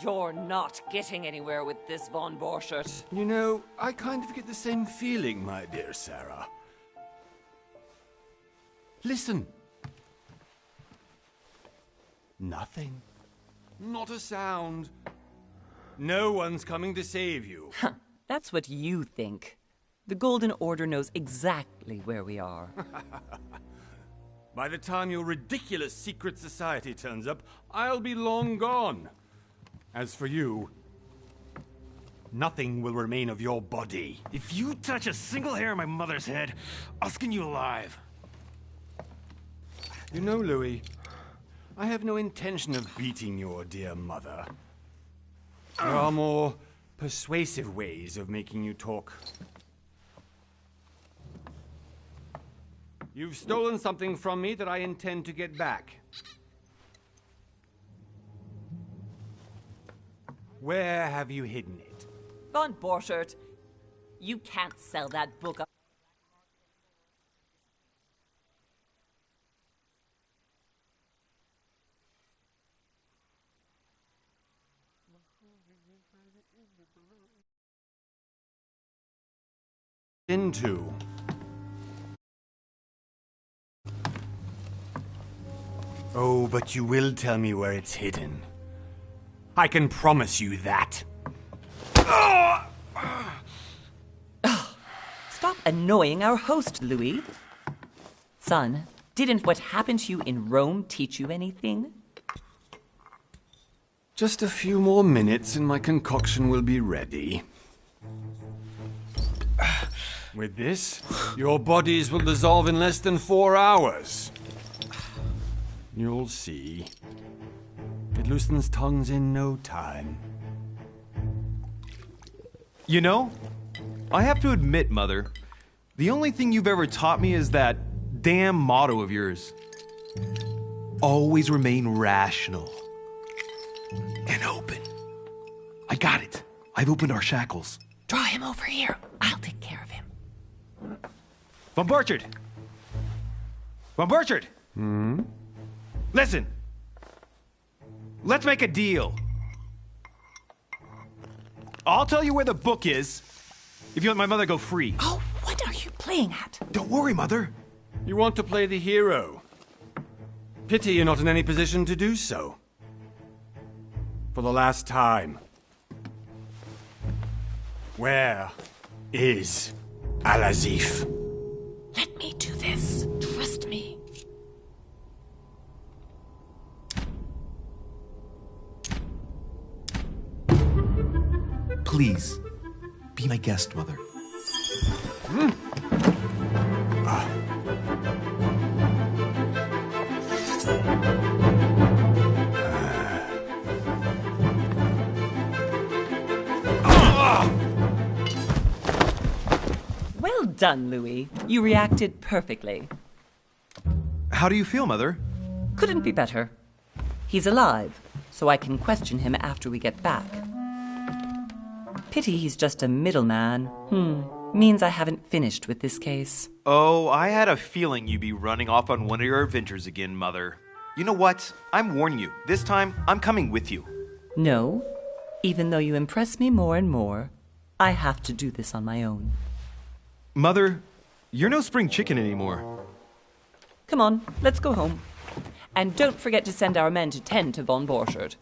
You're not getting anywhere with this von Borchert. You know, I kind of get the same feeling, my dear Sarah. Listen. Nothing. Not a sound. No one's coming to save you. That's what you think. The Golden Order knows exactly where we are. By the time your ridiculous secret society turns up, I'll be long gone. As for you, nothing will remain of your body. If you touch a single hair on my mother's head, I'll skin you alive. You know, Louis, I have no intention of beating your dear mother. There are more persuasive ways of making you talk. You've stolen something from me that I intend to get back. Where have you hidden it? Von Borchert, you can't sell that book. Into. Oh, but you will tell me where it's hidden. I can promise you that. Stop annoying our host, Louis. Son, didn't what happened to you in Rome teach you anything? Just a few more minutes and my concoction will be ready. With this, your bodies will dissolve in less than 4 hours. You'll see. It loosens tongues in no time. You know, I have to admit, Mother, the only thing you've ever taught me is that damn motto of yours. Always remain rational. And open. I got it. I've opened our shackles. Draw him over here. I'll take care of him. Von Borchert! Von Borchert! Listen. Let's make a deal. I'll tell you where the book is if you let my mother go free. Oh, what are you playing at? Don't worry, Mother. You want to play the hero. Pity you're not in any position to do so. For the last time. Where is Al-Azif? Let me do this. Trust me. Please, be my guest, Mother. Well done, Louis. You reacted perfectly. How do you feel, Mother? Couldn't be better. He's alive, so I can question him after we get back. Pity he's just a middleman. Means I haven't finished with this case. Oh, I had a feeling you'd be running off on one of your adventures again, Mother. You know what? I'm warning you. This time, I'm coming with you. No. Even though you impress me more and more, I have to do this on my own. Mother, you're no spring chicken anymore. Come on, let's go home. And don't forget to send our men to tend to von Borchert.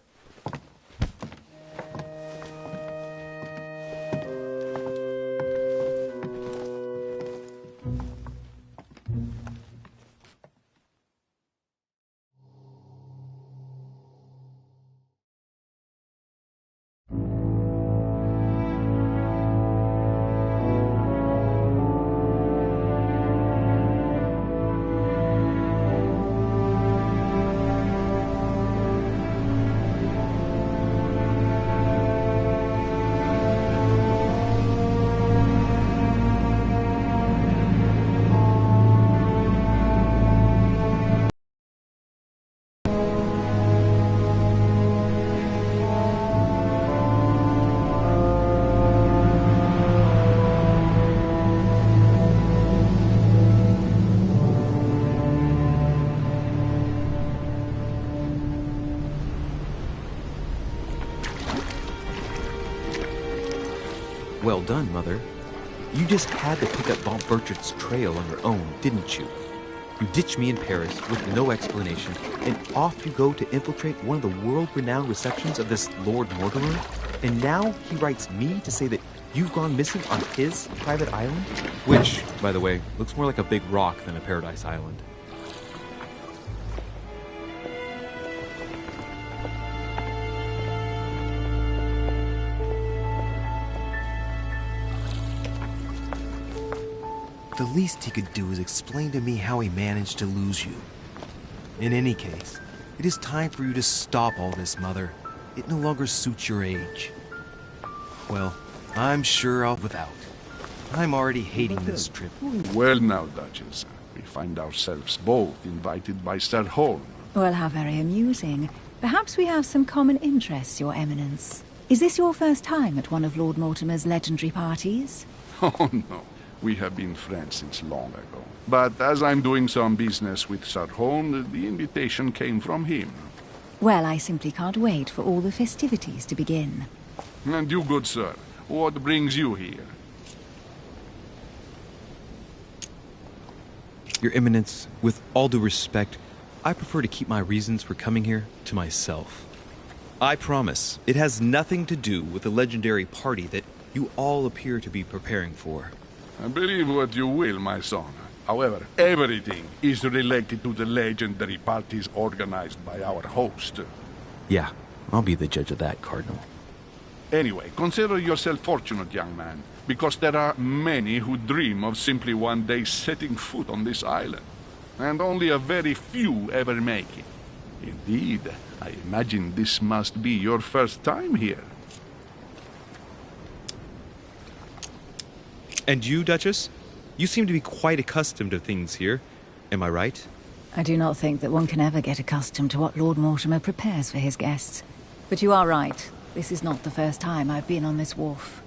Well done, Mother. You just had to pick up Von Bertrad's trail on your own, didn't you? You ditched me in Paris with no explanation, and off you go to infiltrate one of the world-renowned receptions of this Lord Mortimer? And now he writes me to say that you've gone missing on his private island? Which, by the way, looks more like a big rock than a paradise island. The least he could do is explain to me how he managed to lose you. In any case, it is time for you to stop all this, Mother. It no longer suits your age. Well, I'm sure I'll without. I'm already hating this trip. Well now, Duchess, we find ourselves both invited by Sir Holm. Well, how very amusing. Perhaps we have some common interests, Your Eminence. Is this your first time at one of Lord Mortimer's legendary parties? Oh, no. We have been friends since long ago. But as I'm doing some business with Sir Holm, the invitation came from him. Well, I simply can't wait for all the festivities to begin. And you, good sir, what brings you here? Your Eminence, with all due respect, I prefer to keep my reasons for coming here to myself. I promise, it has nothing to do with the legendary party that you all appear to be preparing for. Believe what you will, my son. However, everything is related to the legendary parties organized by our host. Yeah, I'll be the judge of that, Cardinal. Anyway, consider yourself fortunate, young man, because there are many who dream of simply one day setting foot on this island, and only a very few ever make it. Indeed, I imagine this must be your first time here. And you, Duchess? You seem to be quite accustomed to things here. Am I right? I do not think that one can ever get accustomed to what Lord Mortimer prepares for his guests. But you are right. This is not the first time I've been on this wharf.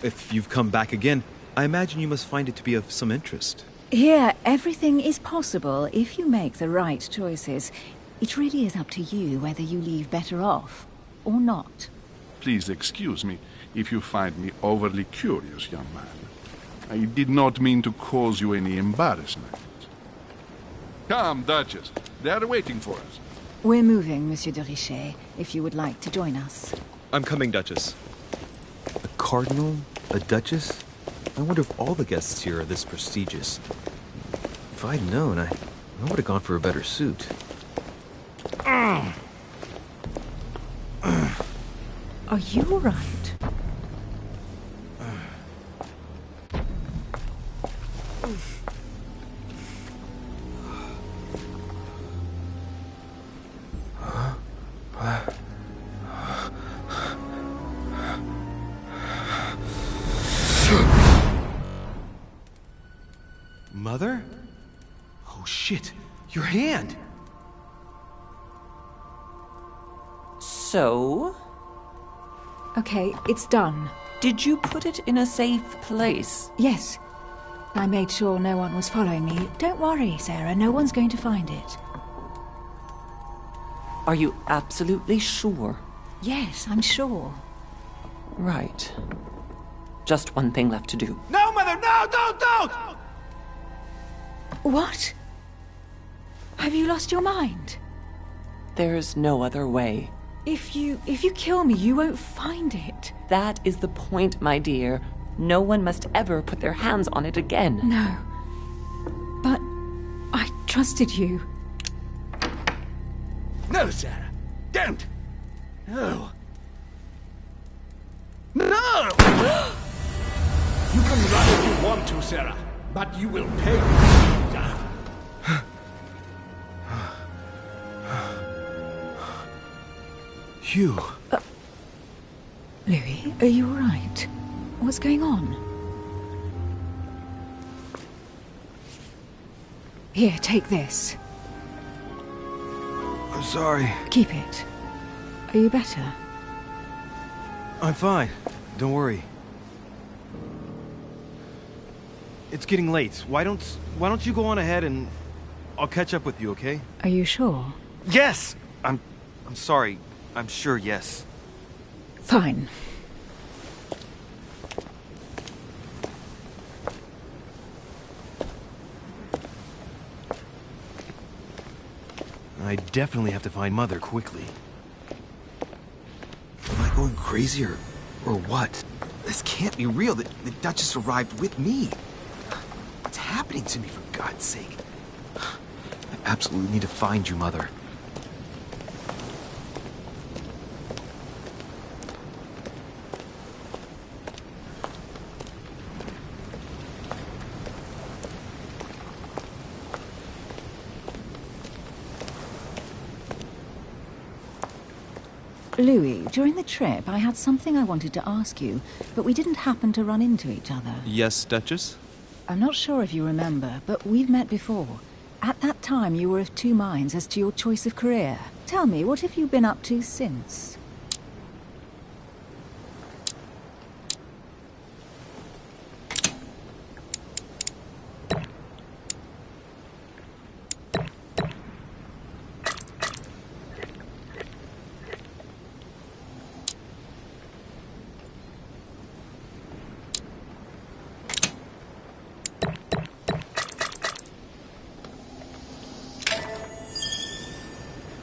If you've come back again, I imagine you must find it to be of some interest. Here, everything is possible if you make the right choices. It really is up to you whether you leave better off or not. Please excuse me if you find me overly curious, young man. I did not mean to cause you any embarrassment. Come, Duchess. They are waiting for us. We're moving, Monsieur de Richet, if you would like to join us. I'm coming, Duchess. A cardinal? A duchess? I wonder if all the guests here are this prestigious. If I'd known, I would have gone for a better suit. Are you all right? Mother? Oh shit, your hand! So? Okay, it's done. Did you put it in a safe place? Yes. I made sure no one was following me. Don't worry, Sarah, no one's going to find it. Are you absolutely sure? Yes, I'm sure. Right. Just one thing left to do. No, Mother, no, don't! What? Have you lost your mind? There's no other way. If you kill me, you won't find it. That is the point, my dear. No one must ever put their hands on it again. No. But I trusted you. No, Sarah. Don't. No. No! You can run if you want to, Sarah, but you will pay. You. Louis, are you all right? What's going on? Here, take this. I'm sorry. Keep it. Are you better? I'm fine. Don't worry. It's getting late. Why don't you go on ahead and I'll catch up with you, okay? Are you sure? Yes! I'm sorry. I'm sure, yes. Fine. I definitely have to find Mother quickly. Am I going crazy or what? This can't be real. The Duchess arrived with me. What's happening to me, for God's sake? I absolutely need to find you, Mother. Louis, during the trip, I had something I wanted to ask you, but we didn't happen to run into each other. Yes, Duchess? I'm not sure if you remember, but we've met before. At that time, you were of two minds as to your choice of career. Tell me, what have you been up to since?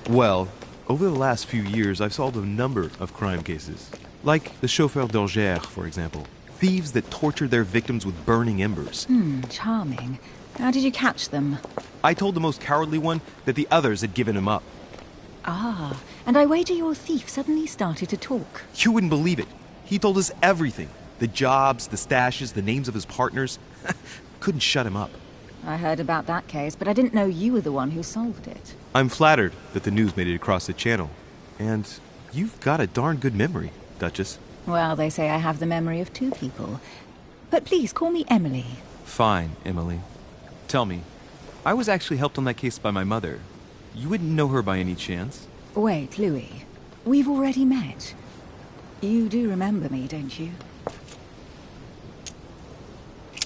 Well, over the last few years, I've solved a number of crime cases. Like the chauffeur d'Angers, for example. Thieves that tortured their victims with burning embers. Charming. How did you catch them? I told the most cowardly one that the others had given him up. Ah, and I wager your thief suddenly started to talk. You wouldn't believe it. He told us everything. The jobs, the stashes, the names of his partners. Couldn't shut him up. I heard about that case, but I didn't know you were the one who solved it. I'm flattered that the news made it across the channel. And you've got a darn good memory, Duchess. Well, they say I have the memory of two people. But please, call me Emily. Fine, Emily. Tell me, I was actually helped on that case by my mother. You wouldn't know her by any chance? Wait, Louis. We've already met. You do remember me, don't you?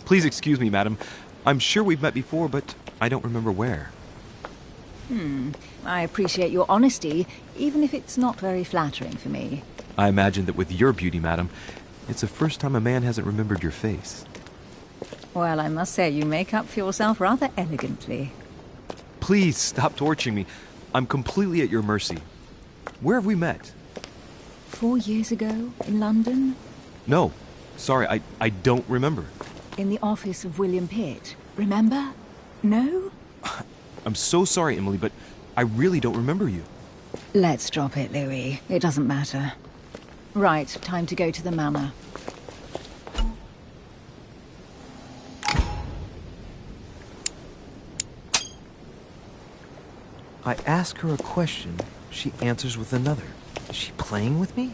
Please excuse me, madam. I'm sure we've met before, but I don't remember where. I appreciate your honesty, even if it's not very flattering for me. I imagine that with your beauty, madam, it's the first time a man hasn't remembered your face. Well, I must say you make up for yourself rather elegantly. Please stop torturing me. I'm completely at your mercy. Where have we met? 4 years ago, in London? No. Sorry, I don't remember. In the office of William Pitt. Remember? No? I'm so sorry, Emily, but I really don't remember you. Let's drop it, Louis. It doesn't matter. Right, time to go to the manor. I ask her a question, she answers with another. Is she playing with me?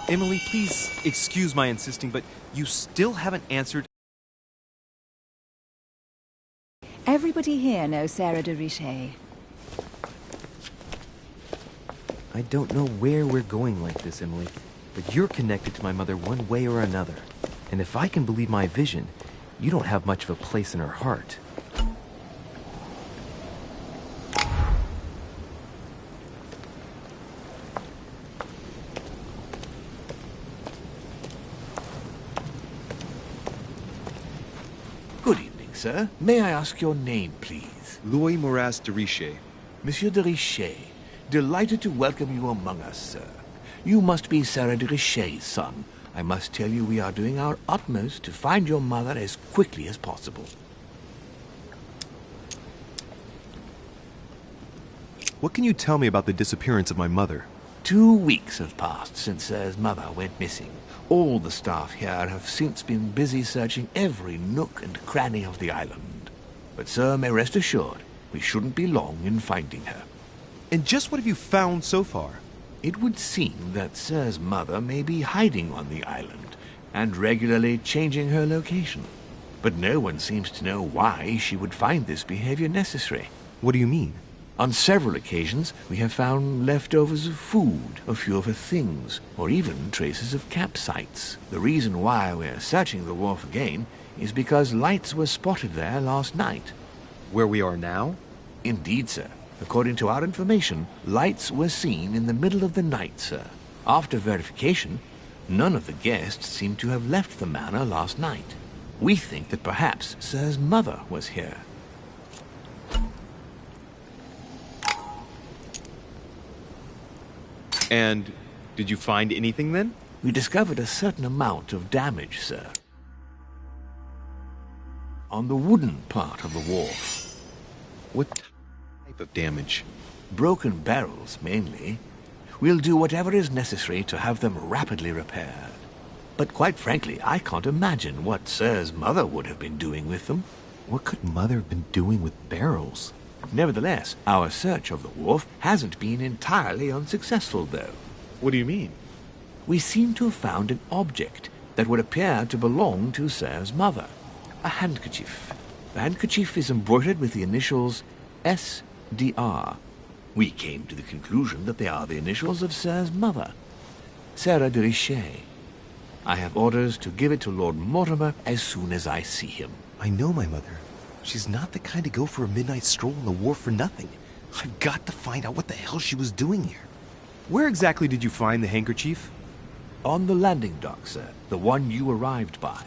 Emily, please excuse my insisting, but you still haven't answered. Everybody here knows Sarah de Richet. I don't know where we're going like this, Emily, but you're connected to my mother one way or another. And if I can believe my vision, you don't have much of a place in her heart. Good evening, sir. May I ask your name, please? Louis Moras de Richet. Monsieur de Richet. Delighted to welcome you among us, sir. You must be Sarah de Richet's son. I must tell you we are doing our utmost to find your mother as quickly as possible. What can you tell me about the disappearance of my mother? 2 weeks have passed since Sir's mother went missing. All the staff here have since been busy searching every nook and cranny of the island. But Sir may rest assured, we shouldn't be long in finding her. And just what have you found so far? It would seem that Sir's mother may be hiding on the island and regularly changing her location. But no one seems to know why she would find this behavior necessary. What do you mean? On several occasions, we have found leftovers of food, a few of her things, or even traces of campsites. The reason why we're searching the wharf again is because lights were spotted there last night. Where we are now? Indeed, sir. According to our information, lights were seen in the middle of the night, sir. After verification, none of the guests seem to have left the manor last night. We think that perhaps Sir's mother was here. And did you find anything then? We discovered a certain amount of damage, sir. On the wooden part of the wharf. What type of damage? Broken barrels, mainly. We'll do whatever is necessary to have them rapidly repaired. But quite frankly, I can't imagine what Sir's mother would have been doing with them. What could Mother have been doing with barrels? Nevertheless, our search of the wharf hasn't been entirely unsuccessful, though. What do you mean? We seem to have found an object that would appear to belong to Sir's mother. A handkerchief. The handkerchief is embroidered with the initials S.D.R. We came to the conclusion that they are the initials of Sir's mother, Sarah de Richet. I have orders to give it to Lord Mortimer as soon as I see him. I know my mother. She's not the kind to go for a midnight stroll on the wharf for nothing. I've got to find out what the hell she was doing here. Where exactly did you find the handkerchief? On the landing dock, sir. The one you arrived by.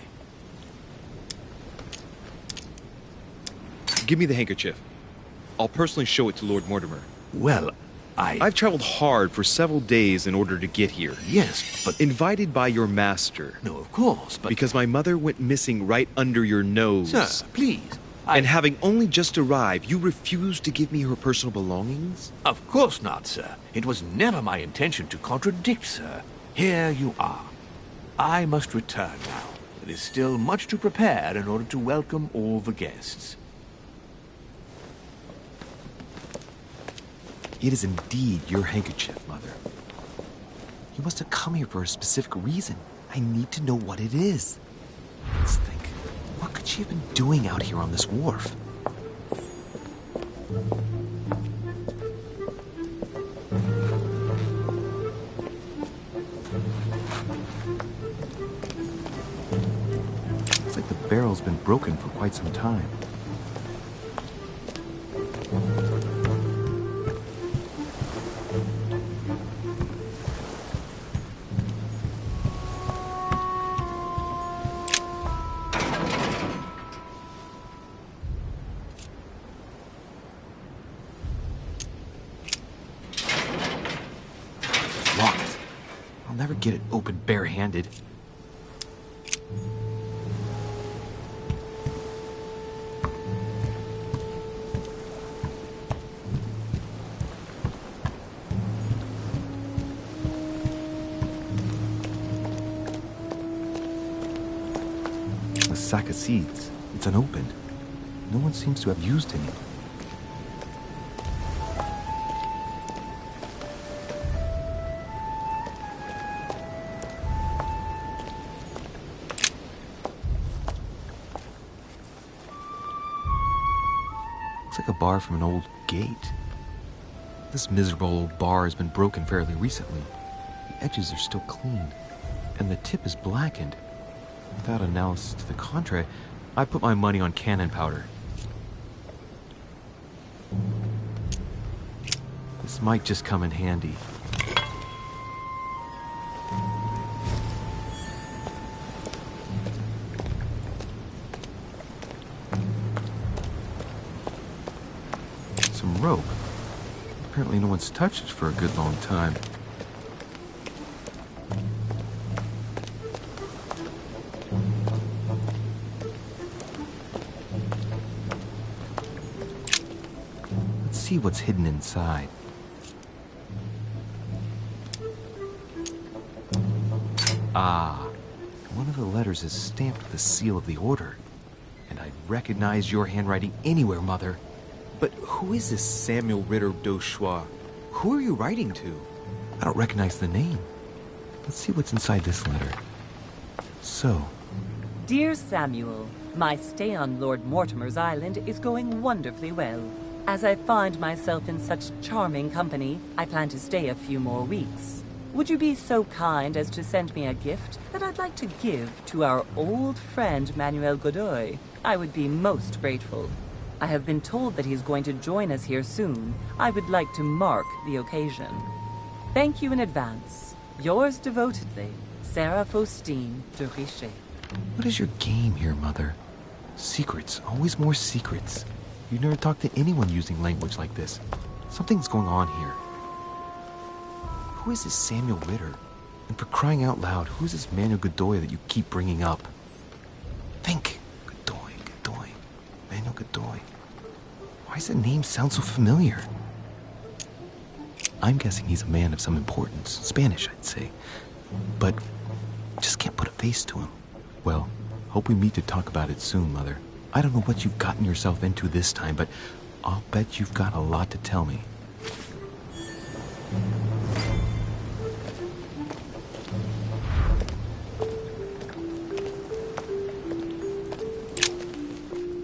Give me the handkerchief. I'll personally show it to Lord Mortimer. Well, I've traveled hard for several days in order to get here. Yes, but... Invited by your master. No, of course, but... Because my mother went missing right under your nose. Sir, please. And having only just arrived, you refused to give me her personal belongings? Of course not, sir. It was never my intention to contradict, sir. Here you are. I must return now. There is still much to prepare in order to welcome all the guests. It is indeed your handkerchief, Mother. You must have come here for a specific reason. I need to know what it is. Let's think. What could she have been doing out here on this wharf? Looks like the barrel's been broken for quite some time. Locked. I'll never get it open barehanded. A sack of seeds. It's unopened. No one seems to have used any. Looks like a bar from an old gate. This miserable old bar has been broken fairly recently. The edges are still clean, and the tip is blackened. Without analysis to the contrary, I put my money on cannon powder. This might just come in handy. Some rope. Apparently no one's touched it for a good long time. Let's see what's hidden inside. Ah, one of the letters is stamped with the seal of the order. And I'd recognize your handwriting anywhere, Mother. But who is this Samuel Ritter d'Auchois? Who are you writing to? I don't recognize the name. Let's see what's inside this letter. So, Dear Samuel, my stay on Lord Mortimer's island is going wonderfully well. As I find myself in such charming company, I plan to stay a few more weeks. Would you be so kind as to send me a gift that I'd like to give to our old friend Manuel Godoy? I would be most grateful. I have been told that he's going to join us here soon. I would like to mark the occasion. Thank you in advance. Yours devotedly, Sarah Faustine de Richer. What is your game here, Mother? Secrets, always more secrets. You never talk to anyone using language like this. Something's going on here. Who is this Samuel Ritter? And for crying out loud, who is this Manuel Godoy that you keep bringing up? Think! Godoy. Manuel Godoy. Why does the name sound so familiar? I'm guessing he's a man of some importance. Spanish, I'd say. But just can't put a face to him. Well, hope we meet to talk about it soon, Mother. I don't know what you've gotten yourself into this time, but I'll bet you've got a lot to tell me.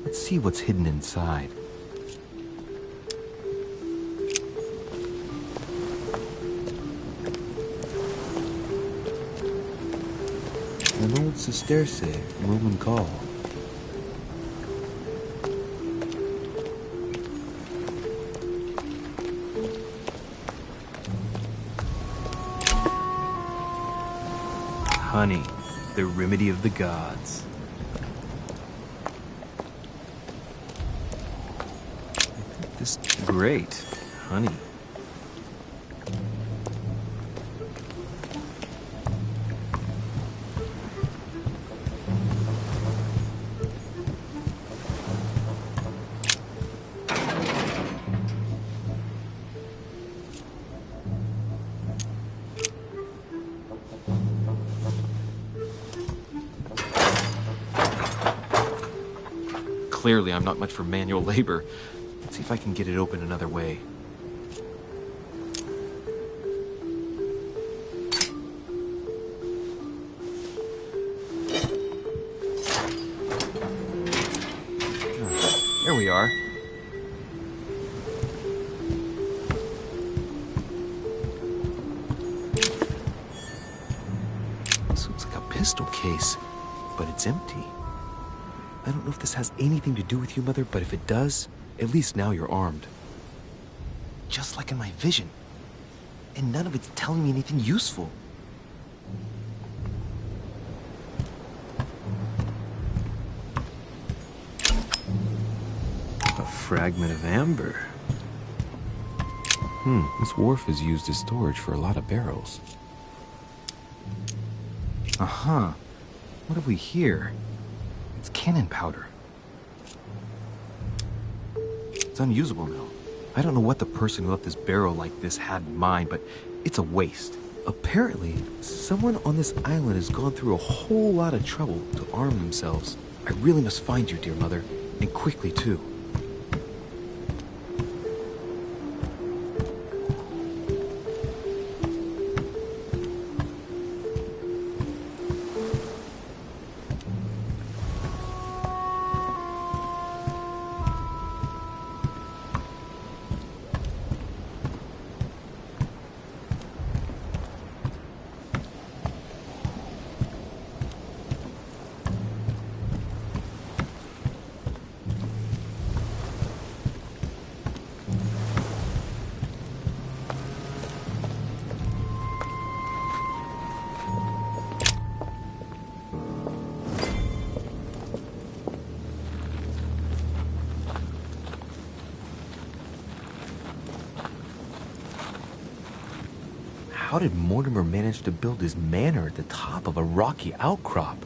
Let's see what's hidden inside. An old sesterce, Roman call. Honey, the remedy of the gods. This is great, honey. Clearly, I'm not much for manual labor. Let's see if I can get it open another way. There we are. This looks like a pistol case, but it's empty. I don't know if this has anything to do with you, Mother, but if it does, at least now you're armed. Just like in my vision. And none of it's telling me anything useful. A fragment of amber. This wharf is used as storage for a lot of barrels. Uh-huh. What have we here? It's cannon powder. It's unusable now. I don't know what the person who left this barrel like this had in mind, but it's a waste. Apparently, someone on this island has gone through a whole lot of trouble to arm themselves. I really must find you, dear Mother, and quickly too. How did Mortimer manage to build his manor at the top of a rocky outcrop?